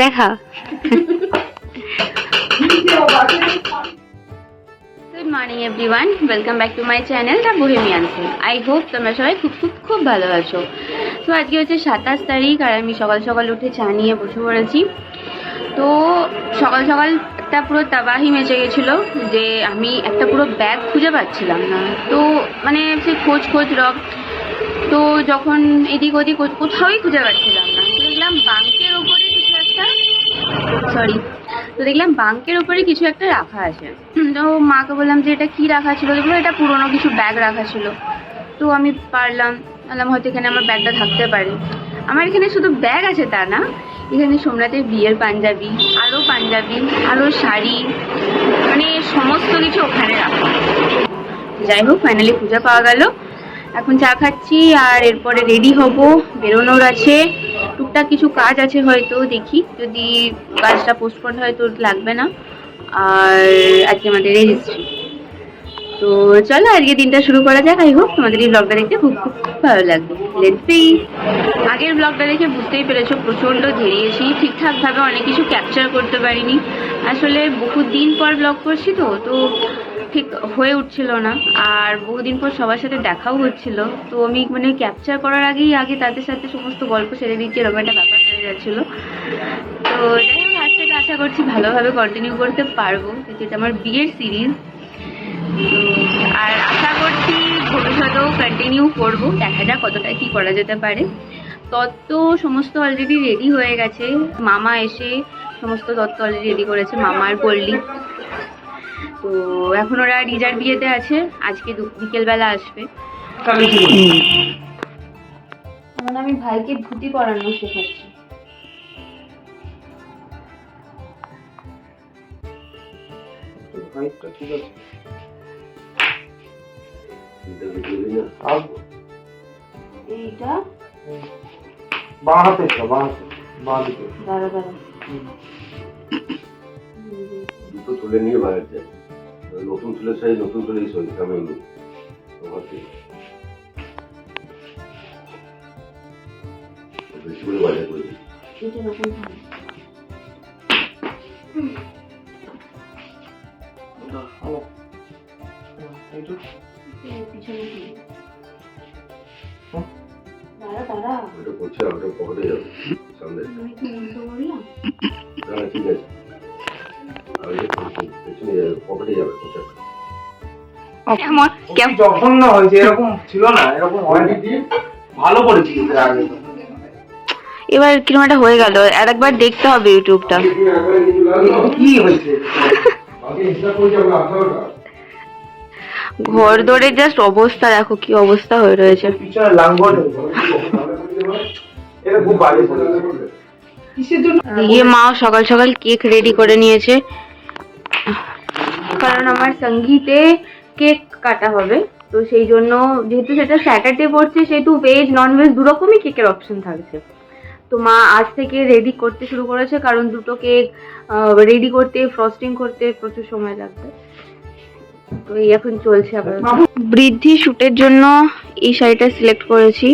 দেখা good morning everyone, welcome back to my channel the Bohemian Soul. I hope তোমরা সবাই খুব খুব খুব ভালো আছো। তো আজকে হচ্ছে 27 তারিখ আর আমি সকাল সকাল উঠে চা নিয়ে বসে পড়েছি। তো সকাল সকাল একটা পুরো তাবাহি মেচে গেছিলো যে আমি একটা পুরো ব্যাগ খুঁজে পাচ্ছিলাম না। তো মানে সে খোঁজ রব, তো যখন এদিক ওদিক কোথাওই খুঁজে পাচ্ছিলাম না, দেখলাম বাঙ্কের ওপরে কিছু একটা বাঙ্কের ওপরে কিছু একটা রাখা আছে। তো মাকে বললাম যে এটা কি রাখা ছিল, দেখলো এটা পুরোনো কিছু ব্যাগ রাখা ছিল। তো আমি বললাম হয়তো এখানে আমার ব্যাগটা থাকতে পারে। আমার এখানে শুধু ব্যাগ আছে তা না, এখানে সোমনাথের বিয়ের পাঞ্জাবি, আরও শাড়ি, মানে সমস্ত কিছু ওখানে রাখা। যাই হোক, ফাইনালি খুঁজে পাওয়া গেল। এখন চা খাচ্ছি আর এরপরে রেডি হব, বেরোনোর আছে। টুকটাক কিছু কাজ আছে, হয়তো দেখি যদি কাজটা পোস্টপোন হয় তো লাগবে না। আর আজকে আমাদের রেজিস্ট্রি। তো চলো আজকে দিনটা শুরু করা যাক। আই হোপ তোমাদের এই ব্লগটা দেখতে খুব খুব ভালো লাগবে। Let's see. আগের ব্লগটা দেখে বুঝতেই পেরেছো প্রচণ্ড ধেরিয়েছি, ঠিকঠাকভাবে অনেক কিছু ক্যাপচার করতে পারিনি। আসলে বহুত দিন পর ব্লগ করছি তো ঠিক হয়ে উঠছিল না, আর বহুদিন পর সবার সাথে দেখাও হচ্ছিল। তো আমি মানে ক্যাপচার করার আগে তাদের সাথে সমস্ত গল্প সেরে দিচ্ছি, এরকম একটা ব্যাপার হয়ে যাচ্ছিলো। তো যাই হোক, আজ থেকে আশা করছি ভালোভাবে কন্টিনিউ করতে পারবো, কিন্তু এটা আমার বিয়ের সিরিজ। আর আশা করছি ভবিষ্যতেও কন্টিনিউ করবো, দেখা যাক কতটা কি করা যেতে পারে। তত্ত্ব সমস্ত অলরেডি রেডি হয়ে গেছে, মামা এসে সমস্ত তত্ত্ব অলরেডি রেডি করেছে, মামা আর পল্লী। তো এখন ওরা রিজার বিয়েতে আছে, আজকে বিকেলবেলা আসবে। এখন আমি ভাইকে ধুতি পরানো শেখাচ্ছি। এইটা বাঁ হাতে দাঁড়া দুটো তুলে নিয়ে বাইরে যায়, নতুন তুলে চাই, নতুন তুলেই সই আমি বেশি করে বাইরে করে দিই। ঠিক আছে, যখন না হয়েছে এরকম ছিল না, এরকম হয়নি, ভালো করেছি আগে। এবার কিরকম একটা হয়ে গেল, আরেকবার দেখতে হবে ইউটিউবটা। কি হয়েছে ঘর ধরে জাস্ট অবস্থা দেখো, কি অবস্থা হয়ে রয়েছে। দিয়ে মাও সকাল সকাল কেক রেডি করে নিয়েছে, কারণ আমার সঙ্গীতে কেক কাটা হবে। তো সেই জন্য, যেহেতু সেটা স্যাটারডে পড়ছে, সেহেতু ভেজ নন ভেজ দুরকমই কেকের অপশন থাকছে। তো মা আজ থেকে রেডি করতে শুরু করেছে, কারণ দুটো কেক রেডি করতে, ফ্রস্টিং করতে প্রচুর সময় লাগবে। তো এই এখন চলছে। আবার বৃদ্ধি শুটের জন্য এই শাড়িটা সিলেক্ট করেছি,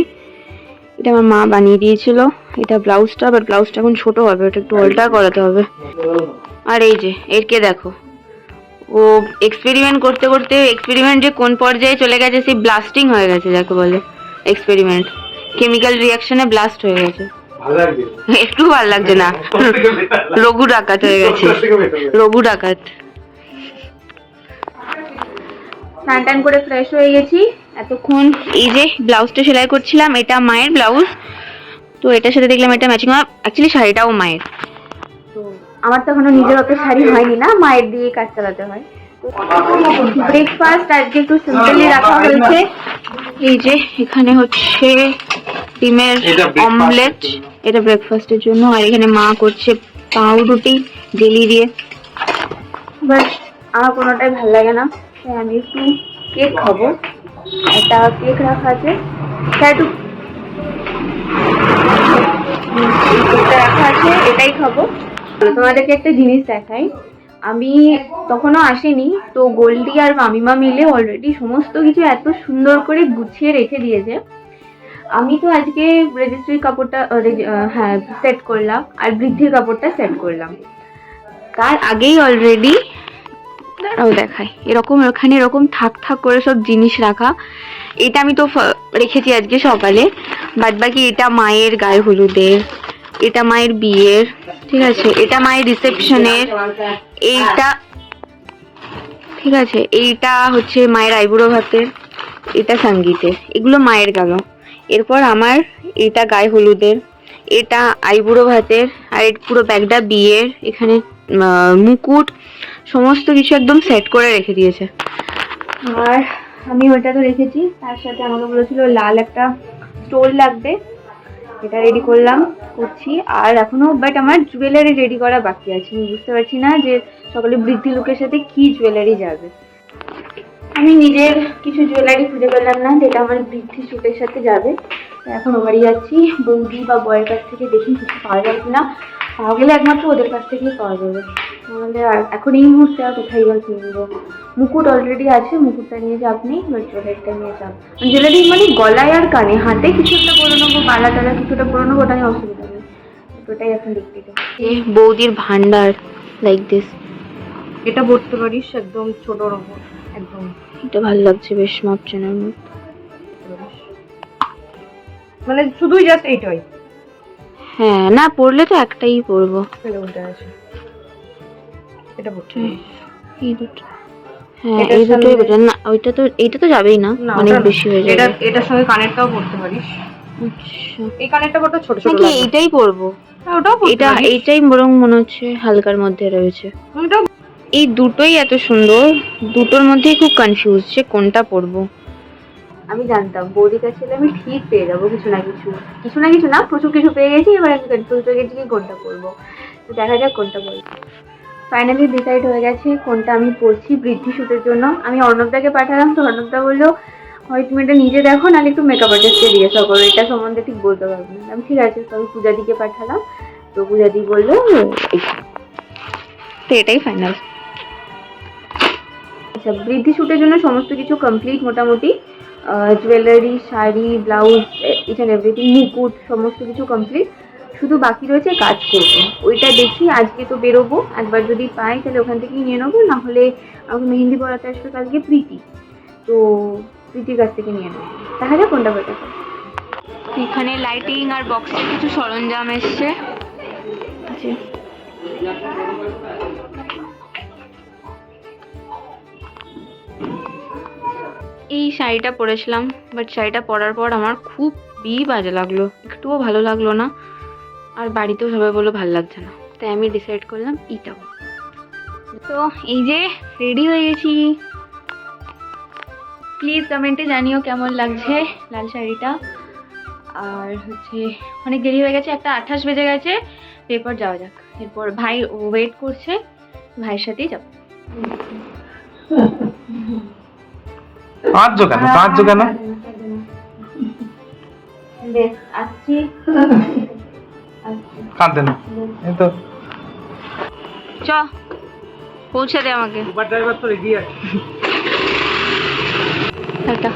এটা আমার মা বানিয়ে দিয়েছিল। এটা ব্লাউজটা, বাট ব্লাউজটা এখন ছোট হবে, ওটা একটু অল্টার করাতে হবে। আর এই যে এরকে দেখো, ও এক্সপেরিমেন্ট করতে করতে এক্সপেরিমেন্ট যে কোন পর্যায়ে চলে গেছে, সেই ব্লাস্টিং হয়ে গেছে, যাকে বলে এক্সপেরিমেন্ট, কেমিক্যাল রিয়াকশনে ব্লাস্ট হয়ে গেছে। একটু ভালো লাগছে না, রঘু ডাকাত হয়ে গেছে, রঘু ডাকাত। স্নান টান করে ফ্রেশ হয়ে গেছি এতক্ষণ। এই যে ব্লাউজটা সেলাই করছিলাম, এটা মায়ের ব্লাউজ, তো এটার সাথে দেখলাম এটা ম্যাচিং হয়। অ্যাকচুয়ালি শাড়িটাও মায়ের, তো আমার তো এখনো নিজের অত শাড়ি হয়নি না, মায়ের দিয়ে কাজ চালাতে হয়। ব্রেকফাস্ট আজকে একটু সিম্পলি রাখা হয়েছে। এই যে এখানে হচ্ছে ডিমের অমলেট, এটা ব্রেকফাস্টের জন্য। আর এখানে মা করছে পাউরুটি জেলি দিয়ে। বাট আমার কোনোটাই ভালো লাগে না, তাই আমি একটু কেক খাবো। একটা কেক রাখা আছে, একটু কেকটা রাখা আছে, এটাই খাবো। তোমাদেরকে একটা জিনিস দেখাই, আমি তখনও আসিনি, তো গোল্ডি আর মামিমা মিলে অলরেডি সমস্ত কিছু এত সুন্দর করে গুছিয়ে রেখে দিয়েছে। আমি তো আজকে রেজিস্ট্রির কাপড়টা হ্যাঁ সেট করলাম, আর বৃদ্ধির কাপড়টা সেট করলাম। তার আগেই অলরেডি দাঁড়াও দেখাই, এরকম ওখানে এরকম থাক থাক করে সব জিনিস রাখা। এটা আমি তো রেখেছি আজকে সকালে, বাদ বাকি এটা মায়ের গায়ে হলুদের, এটা মায়ের বিয়ের, ঠিক আছে, এটা মায়ের রিসেপশনের, এইটা ঠিক আছে, এইটা হচ্ছে মায়ের আইবুড়ো ভাতের, এটা সঙ্গীতের, এগুলো মায়ের গেল। এরপর আমার এটা গায়ে হলুদের, এটা আইবুড়ো ভাতের, আর এর পুরো ব্যাগটা বিয়ের। এখানে মুকুট সমস্ত কিছু একদম সেট করে রেখে দিয়েছে। আর আমি ওটা তো রেখেছি, তার সাথে আমাকে বলেছিল লাল একটা স্টোল লাগবে, এটা রেডি করছি। আর এখনো বাট আমার জুয়েলারি রেডি করা বাকি আছে। আমি বুঝতে পারছি না যে সকালে বৃদ্ধি লুকের সাথে কি জুয়েলারি যাবে। আমি নিজের কিছু জুয়েলারি খুঁজে পেলাম না যেটা আমার বৃদ্ধি শ্যুটের সাথে যাবে। তো এখন ও বাড়ি যাচ্ছি, বৌদি বা বয়ের কাছ থেকে দেখি কিছু পাওয়া যায় কিনা। পাওয়া গেলে একমাত্র ওদের কাছ থেকেই পাওয়া যাবে, নাহলে আর এখন এই মুহূর্তে আর কোথায় বা কিনবো। মুকুট অলরেডি আছে, মুকুটটা নিয়ে চাপ নেই, এবার জুয়েলারিটা নিয়ে চাপ। জুয়েলারি মানে গলায় আর কানে, হাতে কিছু একটা পরে নেবো, বালা টালা কিছুটা পরে নেবো, ওটা নিয়ে অসুবিধা নেই। ওটাই এখন দেখতে চাই। বৌদির ভান্ডার লাইক দিস, এটা পড়তে পারিস একদম ছোটর ওপর, একদম এটা ভালো লাগছে বেশ, মাপচেনের মধ্যে। মানে শুধুই জাস্ট এইটাই হ্যাঁ, না পড়লে তো একটাই পরবো। ফেলে উল্টে আছে। এটা পড়তে এই দুটো, হ্যাঁ এই দুটোই বেটার। না ওইটা তো, এইটা তো যাবেই না, অনেক বেশি হয়ে যাবে। এটার সঙ্গে কানেরটাও পড়তে পারিস। আচ্ছা, এই কানেরটা পড়তে ছোট ছোট নাকি লাগবে। এইটাই পরবো? হ্যাঁ, ওটাও পড়তে এটা পারিস। এইটাই বরং মনে হচ্ছে হালকার মধ্যে রয়েছে। ওটাও এই দুটোই এত সুন্দর, দুটোর মধ্যেই খুব কনফিউজ যে কোনটা পরবো। আমি জানতাম বৌদির কাছে আমি ঠিক পেয়ে যাবো কিছু না কিছু না প্রচুর কিছু পেয়ে গেছি। এবার আমি কনফিউজ হয়ে গেছি কি কোনটা পরবো। তো দেখা যাক কোনটা পরবো। ফাইনালি ডিসাইড হয়ে গেছে কোনটা আমি পরছি বৃদ্ধি শ্যুটের জন্য। আমি অর্ণবদাকে পাঠালাম, তো অর্ণবদা বললো হয় তুমি এটা নিজে দেখো, নাহলে একটু মেকআপ আর্টিস্টকে জিজ্ঞাসা করো, এটা সম্বন্ধে ঠিক বলতে পারবো না। আমি ঠিক আছে, তো আমি পূজাদিকে পাঠালাম, তো পূজাদি বললো এটা, তো এটাই ফাইনাল। আচ্ছা, বৃদ্ধি শ্যুটের জন্য সমস্ত কিছু কমপ্লিট মোটামুটি, jewellery, sari, blouse, each and everything, মুকুট সমস্ত কিছু কমপ্লিট। শুধু বাকি রয়েছে কাজ করবো, ওইটা দেখি। আজকে তো বেরোবো, একবার যদি পাই তাহলে ওখান থেকেই নিয়ে নেবো, নাহলে আমাকে মেহেন্দি পড়াতে আসবে কালকে প্রীতি, তো প্রীতির কাছ থেকে নিয়ে নেবো। দেখা যাক কোনটা বেটার। এখানে লাইটিং আর বক্সের কিছু সরঞ্জাম এসছে। এই শাড়িটা পরেছিলাম, বাট শাড়িটা পরার পর আমার খুবই বাজে লাগলো, একটুও ভালো লাগলো না। আর বাড়িতেও সবাই বললো ভালো লাগছে না, তাই আমি ডিসাইড করলাম এটাও। তো এই যে রেডি হয়ে গেছি, প্লিজ কমেন্টে জানিও কেমন লাগছে লাল শাড়িটা। আর হচ্ছে অনেক দেরি হয়ে গেছে, 1:28 বেজে গেছে, এরপর যাওয়া যাক। এরপর ভাই ওয়েট করছে, ভাইয়ের সাথেই যাবো। কাঁদছো কেন? বেশ, আসছি। কাঁদতে না, এই তো চ পৌঁছে দে আমাকে। উবার ড্রাইভার তো রেডি আছে। টাটা।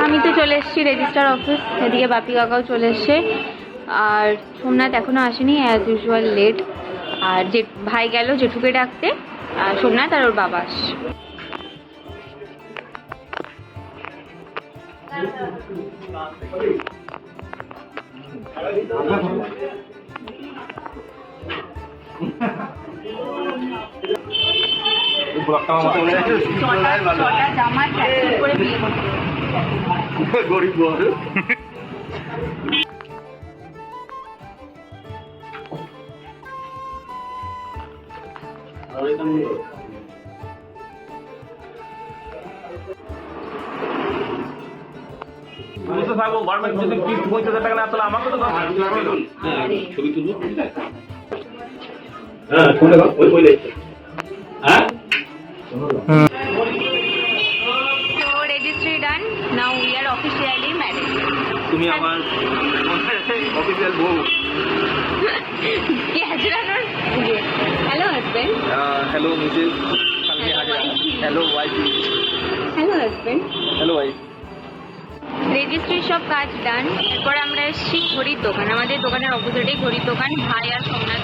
আমি তো চলে এসেছি রেজিস্ট্রার অফিস, এদিকে বাপি কাকাও চলে এসছে, আর সোমনাথ এখনো আসেনি, অ্যাজ ইউজুয়াল লেট। আর যে ভাই গেল জেঠুকে ডাকতে, আর সোমনাথ আর ওর বাবা আসছে। জামা ট্যাক্সি করে বিয়ে করতে গরিব বল। ছবি তুলবো, হ্যাঁ ওই হ্যাঁ। So registry done. Now we are officially married. তুমি আমার অফিসিয়াল বউ। Hello husband. Hello Mrs hello wife. Hello husband. Hello wife. Registry সব কাজ ডান। এরপর আমরা এসেছি ঘড়ির দোকান। আমাদের দোকানের অপোজিটেই ঘড়ির দোকান। ভাই আর সোমনাথ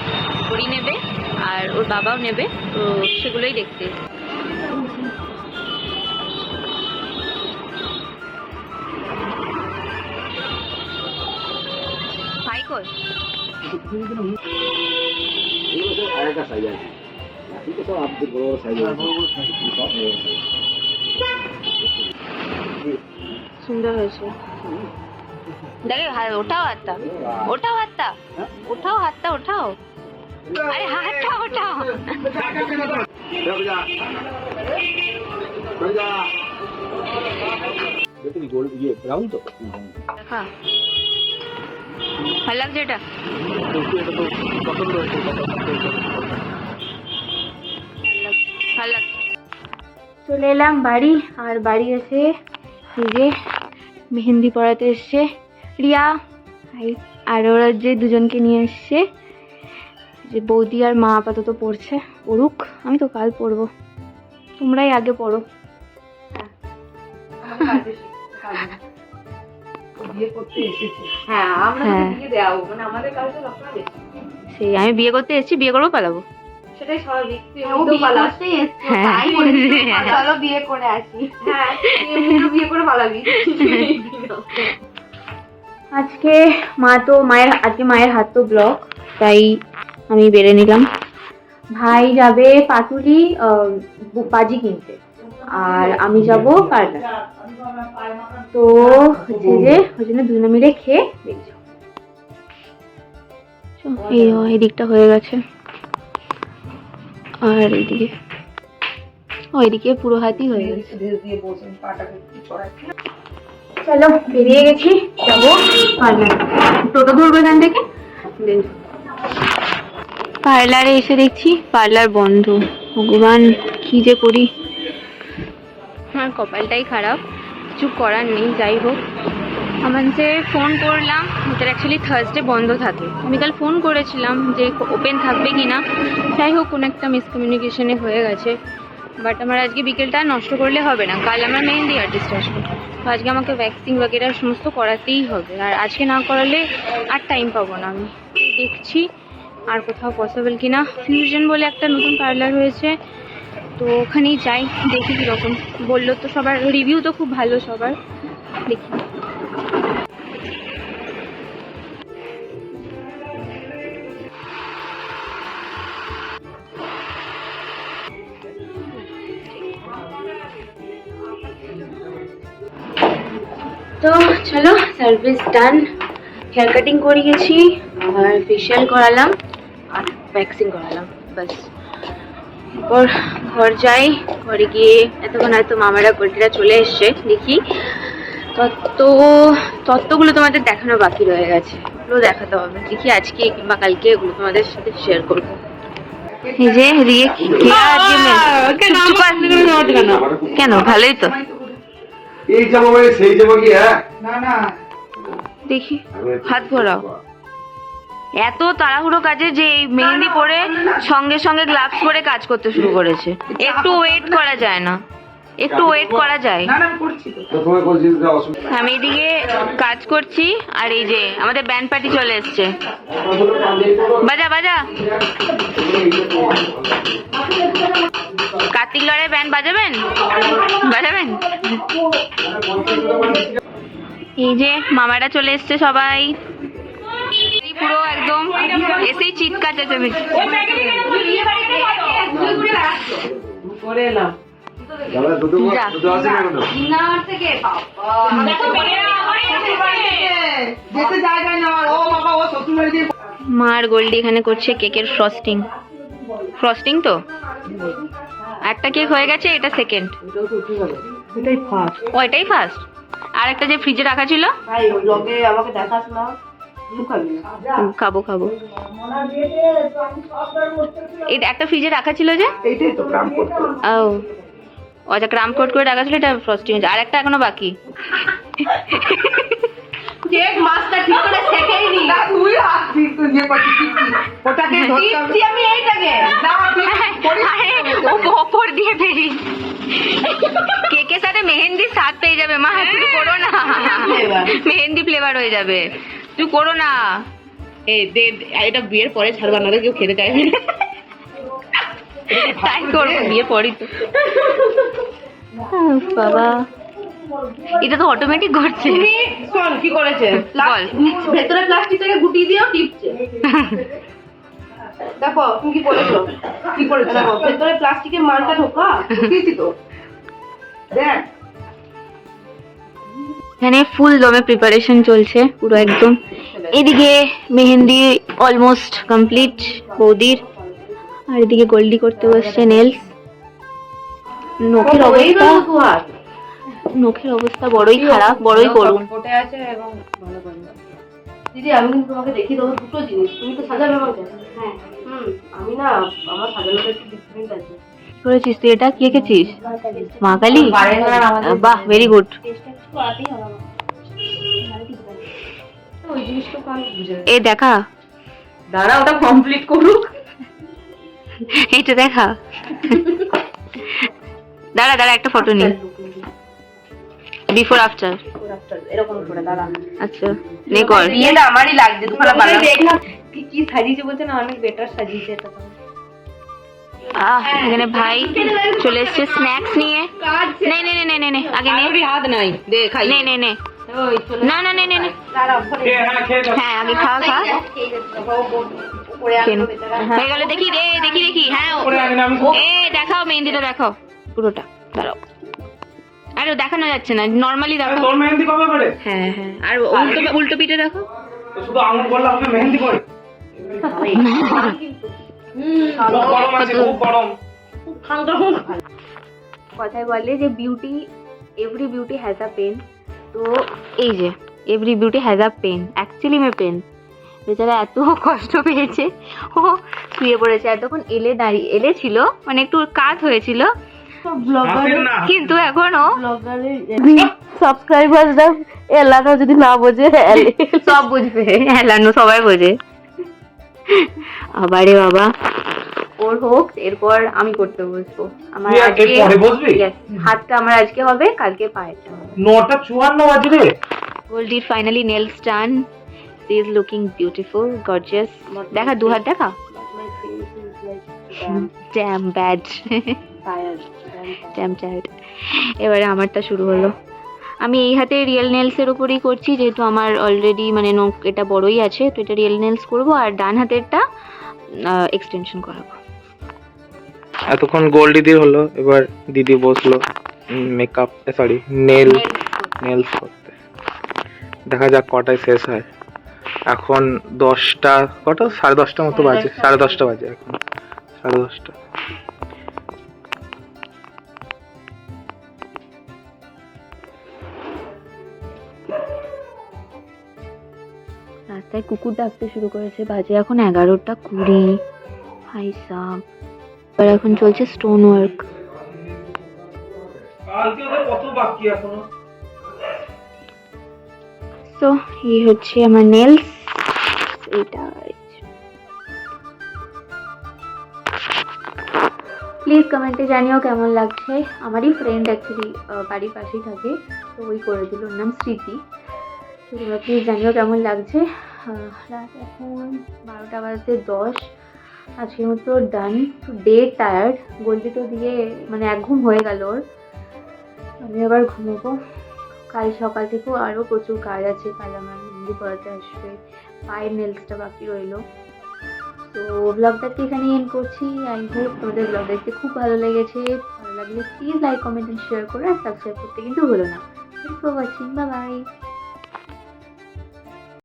ঘড়ি নেবে আর ওর বাবাও নেবে, তো সেগুলোই দেখতে এসেছি। ভাই কই? আরেকটা সাইজ আছে, ঠিক আছে, আপনি বড় বড় সাইজ আছে। সুন্দর হয়েছে। দেখে ওঠাও হাতটা, ওঠাও হাতটা, ওঠাও হাতটা, ওঠাও। আরে হাতটা ওঠাও। ব্রাউন তো দেখা ভালো লাগছে এটা। ভালো লাগছে। চলে এলাম বাড়ি, আর বাড়ি এসে এই যে মেহেন্দি পড়াতে এসছে রিয়া, আর ওরা যে দুজনকে নিয়ে এসছে, যে বৌদি আর মা আপাতত পড়ছে, পড়ুক, আমি তো কাল পড়বো, তোমরাই আগে পড়ো। হ্যাঁ, আমরা হ্যাঁ। বিয়ে দেওয়াবো, মানে আমাদের কাছে লক্ষণ বেশি। সেই আমি বিয়ে করতে এসেছি, বিয়ে করবো পালাবো। সেটাই স্বাভাবিক। তুই ও এমনিতেও বিয়ে পালাস। করতেই এসছে, হ্যাঁ, তাই বলেছি, হ্যাঁ। চলো বিয়ে করে আসি। হ্যাঁ, তুই এমনিতেও বিয়ে করে পালাবি। আজকে আজকে মায়ের হাত তো ব্লক, তাই আমি বেড়ে নিলাম। ভাই যাবে পাটুলি বাজি কিনতে, আর আমি যাব পার্লার। তো হচ্ছে যে ওই জন্য দুজনে মিলে খেয়ে দেখছো। এই দিকটা হয়ে গেছে, আর এদিকে পুরো হাতই হয়ে গেছে। চলো বেরিয়ে গেছি, যাবো পার্লার। টোটো ধরবো এখান থেকে। পার্লারে এসে দেখছি পার্লার বন্ধ। ভগবান কি যে করি, আমার কপালটাই খারাপ, কিছু করার নেই। যাই হোক, আমার যে ফোন করলাম, ওটার অ্যাকচুয়ালি থার্সডে বন্ধ থাকে। আমি কাল ফোন করেছিলাম যে ওপেন থাকবে কি না, যাই হোক কোনো একটা মিসকমিউনিকেশনে হয়ে গেছে। বাট আমার আজকে বিকেলটা নষ্ট করলে হবে না, কাল আমার মেহেন্দি আর্টিস্ট আসবে, তো আজকে আমাকে ভ্যাক্সিং বগেরা সমস্ত করাতেই হবে, আর আজকে না করালে আর টাইম পাবো না। আমি দেখছি আর কোথাও পসিবল কিনা। ফিউশন বলে একটা নতুন পার্লার হয়েছে, তো ওখানেই যাই, দেখি কীরকম। বললো তো সবার রিভিউ তো খুব ভালো সবার, দেখি। তো চলো, সার্ভিস ডান। হেয়ার কাটিং করিয়েছি, আর ফেশিয়াল করালাম, আর ভ্যাক্সিং করালাম, ব্যাস। এরপর ঘর যাই, ঘরে গিয়ে এতক্ষণ হয়তো মামারা গোলটিরা চলে এসছে, দেখি তত্ত্বগুলো তোমাদের দেখানো বাকি রয়ে গেছে, ওগুলো দেখাতে হবে। দেখি আজকে কিংবা কালকে এগুলো তোমাদের সাথে শেয়ার করবো। এই যে রিয়ে কেন, ভালোই তো। এই জামা মানে সেই জামা কি? হ্যাঁ, দেখি হাত ঘোরাও। এত তাড়াহুড়ো কাজে যে এই মেহেন্দি পরে সঙ্গে সঙ্গে গ্লাভস পরে কাজ করতে শুরু করেছে। একটু ওয়েট করা যায় না? একটু ওয়েট করা যায়? প্রথমে বলছিস যে অসুবিধা। আমি এদিকে কাজ করছি, আর এই যে আমাদের ব্যান্ড পার্টি চলে এসছে। বাজা বাজা, কার্তিক লড়াই ব্যান্ড বাজাবেন? বাজাবেন? এই যে মামারা চলে এসছে সবাই, পুরো একদম এসেই চিৎকার চেঁচামেচি। যা। মার গোল্ডি এখানে করছে কেকের ফ্রস্টিং। ফ্রস্টিং তো একটা কেক হয়ে গেছে, এটা সেকেন্ড, ও এটাই ফার্স্ট। আর একটা যে ফ্রিজে রাখা ছিল, খাবো খাবো। এটা একটা ফ্রিজে রাখা ছিল যে, ও আচ্ছা, ক্রাম কোট করে রাখা ছিল, এটা ফ্রস্টিং হয়েছে। আর একটা এখনো বাকি। কেক মাছটা ঠিক করে শেখেই নি। না তুই হাত ঠিক ইয়ে করছিস টিপছি ওটাকে ধরতে হবে টিপছি আমি এইটাকে। না তুই করিস আরে ও ওপর দিয়ে বেরিয়ে কেকের সাথে মেহেন্দির স্বাদ পেয়ে যাবে মা, তুমি করো না, মেহেন্দি ফ্লেভার হয়ে যাবে, তুই করো না। এই দে এটা বিয়ের পরে ছাড়বা, না কেউ খেতে চাইবে না। তাই করবো বিয়ে পরই তো। বাবা এটা তো অটোমেটিক ঘটছে। তুমি শোন কি করেছে, বল। ভেতরে প্লাস্টিকটাকে গুটিয়ে দিয়েও টিপছে। দেখো তুমি কি বলেছো, কি করেছো দেখো, ভেতরে প্লাস্টিকের মালটা ঢোকা ঢুকিয়েছি তো। দেখ এখানে ফুল দমে প্রিপারেশন চলছে পুরো একদম। এদিকে মেহেন্দি অলমোস্ট কমপ্লিট বৌদির, আর এদিকে গোল্ডি করতে বসছে নেলস। নখের অবস্থা বড়ই খারাপ, বড়ই করুন। ফোটে আছে এবং ভালো করে। দিদি আমি কিন্তু তোমাকে দেখিয়ে দেবো দুটো জিনিস, তুমি তো সাজাবে আমাকে। হ্যাঁ আমি না আমার সাজানোটা একটু ডিফারেন্ট আছে। কি করেছিস তুই, এটা কি এঁকেছিস? মা কালী, বাহ ভেরি গুড। ওই জিনিসটা তো আমি বুঝে এ দেখা, দাঁড়া ওটা কমপ্লিট করুক। এইটা দেখা, দাঁড়া দাঁড়া একটা ফটো নি, বিফোর আফটার। এরকম করে দাঁড়া। আচ্ছা নে কর। বিয়েটা আমারই লাগছে দুখানা বানাবো। দেখলাম কি সাজিয়েছে বলছে না অনেক বেটার সাজিয়েছে এটা তো এখানে ভাই চলে এসেছে স্ন্যাক্স নিয়ে। নে নে নে নে নে নে আগে নে, হাত নাই দে খাই। নে নে নে, ওই চলে না না নে নে নে, হ্যাঁ আগে খা খা। উপরে কেন? আসবে বেচারা। হয়ে গেল, দেখি রে দেখি দেখি, হ্যাঁ এ দেখাও মেহেন্দিটা দেখাও পুরোটা, দাঁড়াও। আরে দেখানো যাচ্ছে না, নর্মালি দেখো। তোর মেহেন্দি কবে করে? হ্যাঁ হ্যাঁ, আর উল্টো উল্টো পিঠে দেখো। তো শুধু আঙুল করলে হবে মেহেন্দি করে? খুব গরম আছে, খুব গরম। কথায় বলে যে beauty, every beauty has a pain. তো এই যে every beauty has a pain, actually may pain. বেচারা এত কষ্ট পেয়েছে, ও শুয়ে পড়েছে। এতক্ষণ এলে ছিল, মানে একটু কাজ হয়েছিল, হাসির না। কিন্তু এখনো সাবস্ক্রাইবাররা এলাকা যদি না বোঝে সব বুঝবে, হেলানো সবাই বোঝে। আবারে বাবা, ওর হোক, এরপর আমি করতে বসবো। আমার তুই আজকে পরে বসবি? Yes, হাতটা আমার আজকে হবে, কালকে পায়েটা। 9:54 বাজে রে। Goldie finally nails done. She is looking beautiful, gorgeous. দেখা দু হাত দেখা। Damn bad. Damn tired. এবারে আমারটা শুরু হলো। আমি এই হাতে রিয়েল নেলস এর উপরেই করছি, যেহেতু আমার অলরেডি মানে নখ এটা বড়ই আছে, তো এটা রিয়েল নেলস করব, আর ডান হাতেরটা এক্সটেনশন করাবো। এতক্ষণ গোল্ডি দিয়ে হলো, এবার দিদি বসলো মেকআপ সরি নেলস করতে। দেখা যাক কটায় শেষ হয়। এখন 10টা, কটা 10:30 মতো বাজে, 10:30 বাজে এখন, 10:30। রাস্তায় কুকুর ডাকতে শুরু করেছে, বাজে এখন 11:20। হাই সাব, আর এখন চলছে স্টোন ওয়ার্ক। কালকে ওদের কত বাকি এখনো? তো এই হচ্ছে আমার নেলস, এটা। প্লিজ কমেন্টে জানিও কেমন লাগছে। আমারই ফ্রেন্ড অ্যাকচুয়ালি বাড়ির পাশেই থাকে, তো ওই করে দিল, ওর নাম স্মৃতি। তো তোমরা প্লিজ জানিও কেমন লাগছে। রাত এখন 12:10। আজকের মতো ডান, টু ডে টায়ার্ড। গোল্ডি তো দিয়ে মানে এক ঘুম হয়ে গেল ওর, আমি আবার ঘুমোবো। কাল সকাল থেকেও আরও প্রচুর কাজ আছে, কাল আমার মেহেন্দি পড়াতে আসবে, পায়ের নেলসটা বাকি রইলো। তো ব্লগটাকে এখানে এন্ড করছি। আই হোপ তোমাদের ব্লগ দেখতে খুব ভালো লেগেছে। ভালো লাগলে please like, comment and share করো, আর সাবস্ক্রাইব করতে কিন্তু ভুলো না। Thanks for watching, bye by.